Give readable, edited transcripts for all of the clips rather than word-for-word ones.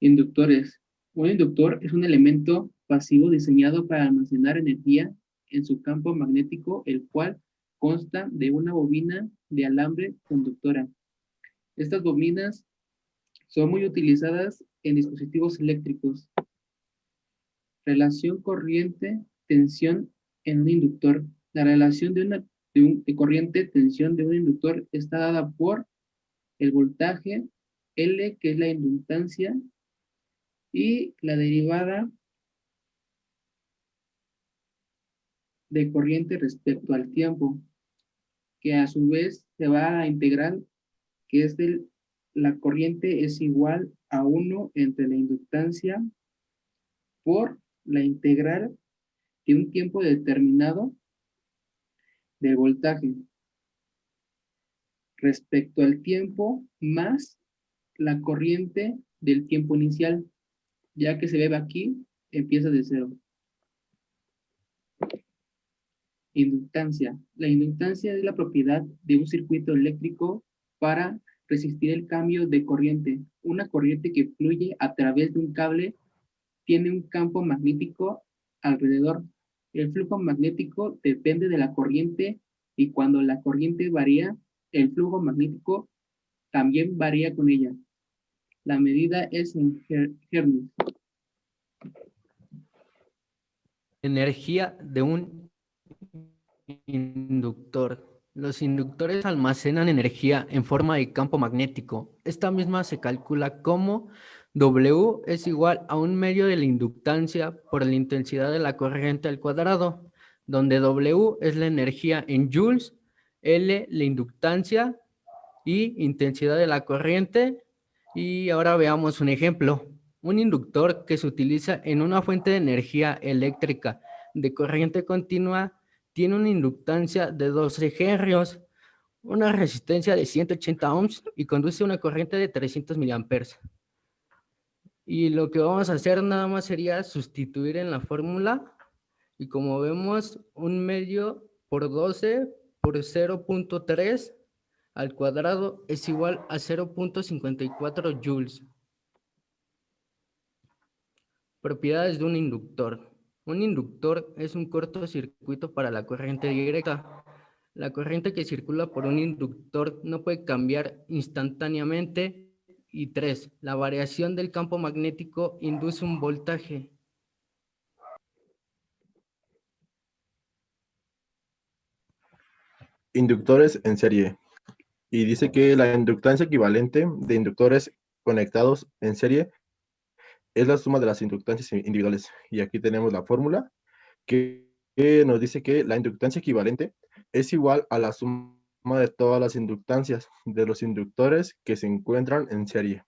Inductores. Un inductor es un elemento pasivo diseñado para almacenar energía en su campo magnético, el cual consta de una bobina de alambre conductora. Estas bobinas son muy utilizadas en dispositivos eléctricos. Relación corriente-tensión en un inductor. La relación de corriente-tensión de un inductor está dada por el voltaje L, que es la inductancia, y la derivada de corriente respecto al tiempo, que a su vez se va a integrar, que es la corriente es igual a 1 entre la inductancia por la integral de un tiempo determinado del voltaje respecto al tiempo más la corriente del tiempo inicial, ya que se ve aquí, empieza de cero. Inductancia. La inductancia es la propiedad de un circuito eléctrico para resistir el cambio de corriente. Una corriente que fluye a través de un cable tiene un campo magnético alrededor. El flujo magnético depende de la corriente y cuando la corriente varía, el flujo magnético también varía con ella. La medida es en Hertz. Energía de un inductor. Los inductores almacenan energía en forma de campo magnético. Esta misma se calcula como W es igual a un medio de la inductancia por la intensidad de la corriente al cuadrado, donde W es la energía en joules, L la inductancia y intensidad de la corriente. Y ahora veamos un ejemplo. Un inductor que se utiliza en una fuente de energía eléctrica de corriente continua tiene una inductancia de 12 henrios, una resistencia de 180 ohms y conduce una corriente de 300 miliamperes. Y lo que vamos a hacer nada más sería sustituir en la fórmula y como vemos un medio por 12 por 0.3 al cuadrado es igual a 0.54 joules. Propiedades de un inductor. Un inductor es un cortocircuito para la corriente directa. La corriente que circula por un inductor no puede cambiar instantáneamente. Y 3. La variación del campo magnético induce un voltaje. Inductores en serie. Y dice que la inductancia equivalente de inductores conectados en serie es la suma de las inductancias individuales. Y aquí tenemos la fórmula que nos dice que la inductancia equivalente es igual a la suma de todas las inductancias de los inductores que se encuentran en serie.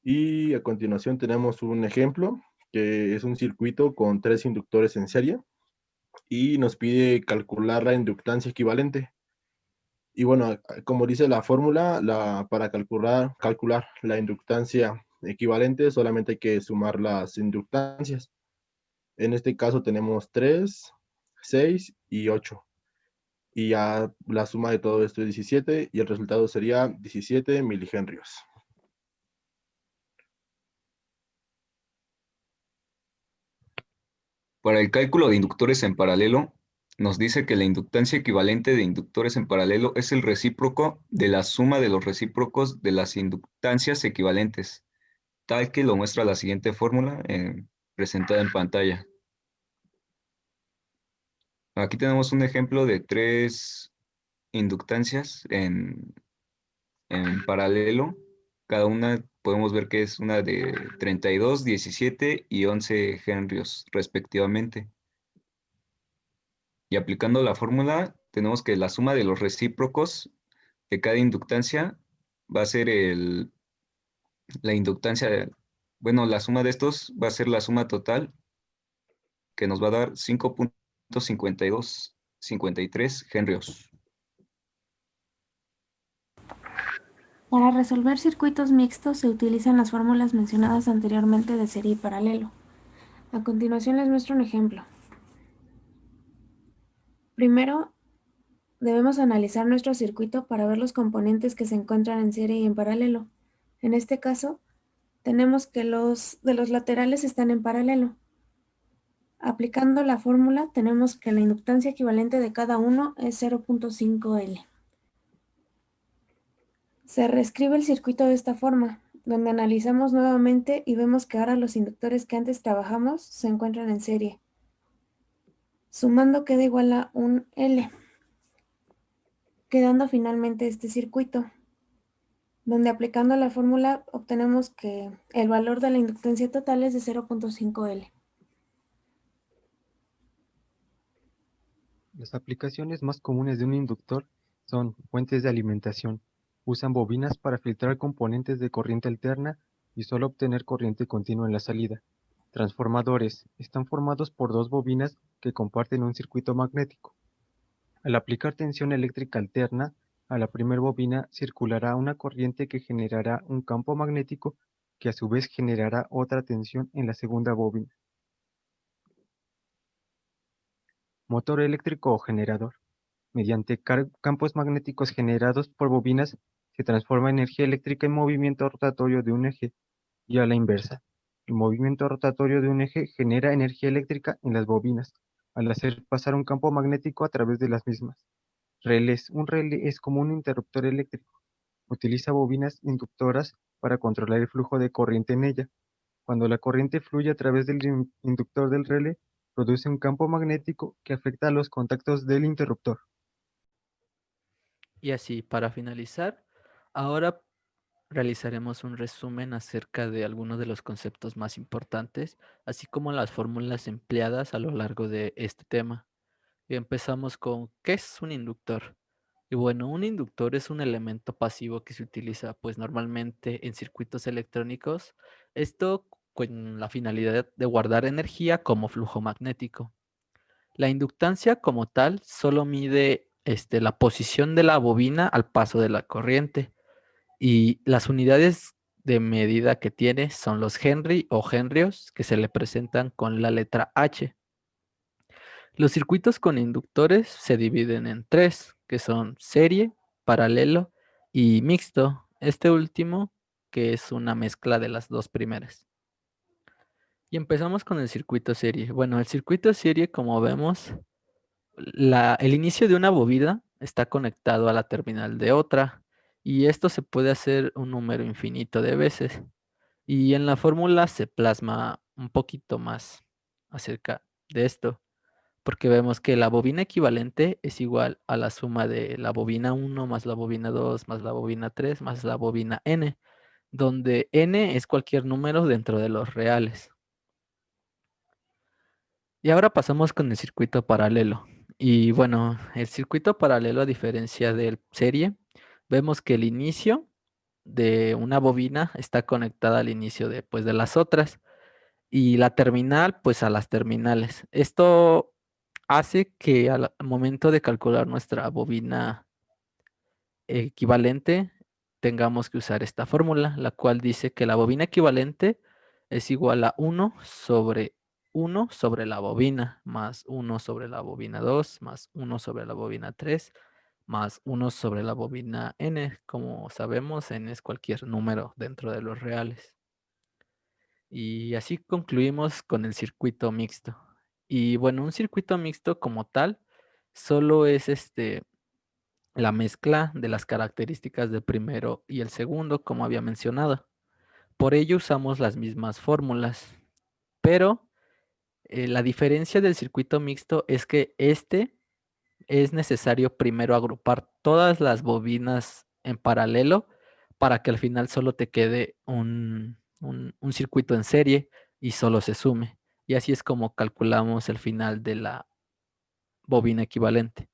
Y a continuación tenemos un ejemplo que es un circuito con 3 inductores en serie y nos pide calcular la inductancia equivalente. Y bueno, como dice la fórmula, para calcular la inductancia equivalente solamente hay que sumar las inductancias. En este caso tenemos 3, 6 y 8. Y ya la suma de todo esto es 17 y el resultado sería 17 milihenrios. Para el cálculo de inductores en paralelo, nos dice que la inductancia equivalente de inductores en paralelo es el recíproco de la suma de los recíprocos de las inductancias equivalentes, tal que lo muestra la siguiente fórmula presentada en pantalla. Aquí tenemos un ejemplo de 3 inductancias en paralelo. Cada una podemos ver que es una de 32, 17 y 11 henrios respectivamente. Y aplicando la fórmula, tenemos que la suma de los recíprocos de cada inductancia va a ser la inductancia, bueno, la suma de estos va a ser la suma total que nos va a dar 5.5253 henrios. Para resolver circuitos mixtos se utilizan las fórmulas mencionadas anteriormente de serie y paralelo. A continuación les muestro un ejemplo. Primero, debemos analizar nuestro circuito para ver los componentes que se encuentran en serie y en paralelo. En este caso, tenemos que los de los laterales están en paralelo. Aplicando la fórmula, tenemos que la inductancia equivalente de cada uno es 0.5 L. Se reescribe el circuito de esta forma, donde analizamos nuevamente y vemos que ahora los inductores que antes trabajamos se encuentran en serie. Sumando queda igual a un L, quedando finalmente este circuito, donde aplicando la fórmula obtenemos que el valor de la inductancia total es de 0.5 L. Las aplicaciones más comunes de un inductor son fuentes de alimentación. Usan bobinas para filtrar componentes de corriente alterna y solo obtener corriente continua en la salida. Transformadores. Están formados por dos bobinas que comparten un circuito magnético. Al aplicar tensión eléctrica alterna, a la primera bobina circulará una corriente que generará un campo magnético que a su vez generará otra tensión en la segunda bobina. Motor eléctrico o generador. Mediante campos magnéticos generados por bobinas se transforma energía eléctrica en movimiento rotatorio de un eje y a la inversa. El movimiento rotatorio de un eje genera energía eléctrica en las bobinas al hacer pasar un campo magnético a través de las mismas. Relés. Un relé es como un interruptor eléctrico. Utiliza bobinas inductoras para controlar el flujo de corriente en ella. Cuando la corriente fluye a través del inductor del relé, produce un campo magnético que afecta a los contactos del interruptor. Y así, para finalizar, ahora realizaremos un resumen acerca de algunos de los conceptos más importantes, así como las fórmulas empleadas a lo largo de este tema. Y empezamos con, ¿qué es un inductor? Y bueno, un inductor es un elemento pasivo que se utiliza pues normalmente en circuitos electrónicos, esto con la finalidad de guardar energía como flujo magnético. La inductancia como tal solo mide la posición de la bobina al paso de la corriente y las unidades de medida que tiene son los Henry o henrios que se le presentan con la letra H. Los circuitos con inductores se dividen en tres, que son serie, paralelo y mixto. Este último, que es una mezcla de las dos primeras. Y empezamos con el circuito serie. Bueno, el circuito serie, como vemos, el inicio de una bobina está conectado a la terminal de otra. Y esto se puede hacer un número infinito de veces. Y en la fórmula se plasma un poquito más acerca de esto, porque vemos que la bobina equivalente es igual a la suma de la bobina 1 más la bobina 2 más la bobina 3 más la bobina n, donde n es cualquier número dentro de los reales. Y ahora pasamos con el circuito paralelo. Y bueno, el circuito paralelo, a diferencia del serie, vemos que el inicio de una bobina está conectada al inicio de las otras y la terminal pues a las terminales. Esto hace que al momento de calcular nuestra bobina equivalente tengamos que usar esta fórmula, la cual dice que la bobina equivalente es igual a 1 sobre la bobina, más 1 sobre la bobina 2, más 1 sobre la bobina 3, más 1 sobre la bobina n. Como sabemos, n es cualquier número dentro de los reales. Y así concluimos con el circuito mixto. Y bueno, un circuito mixto como tal solo es la mezcla de las características del primero y el segundo, como había mencionado. Por ello usamos las mismas fórmulas, pero la diferencia del circuito mixto es que es necesario primero agrupar todas las bobinas en paralelo para que al final solo te quede un circuito en serie y solo se sume. Y así es como calculamos el final de la bobina equivalente.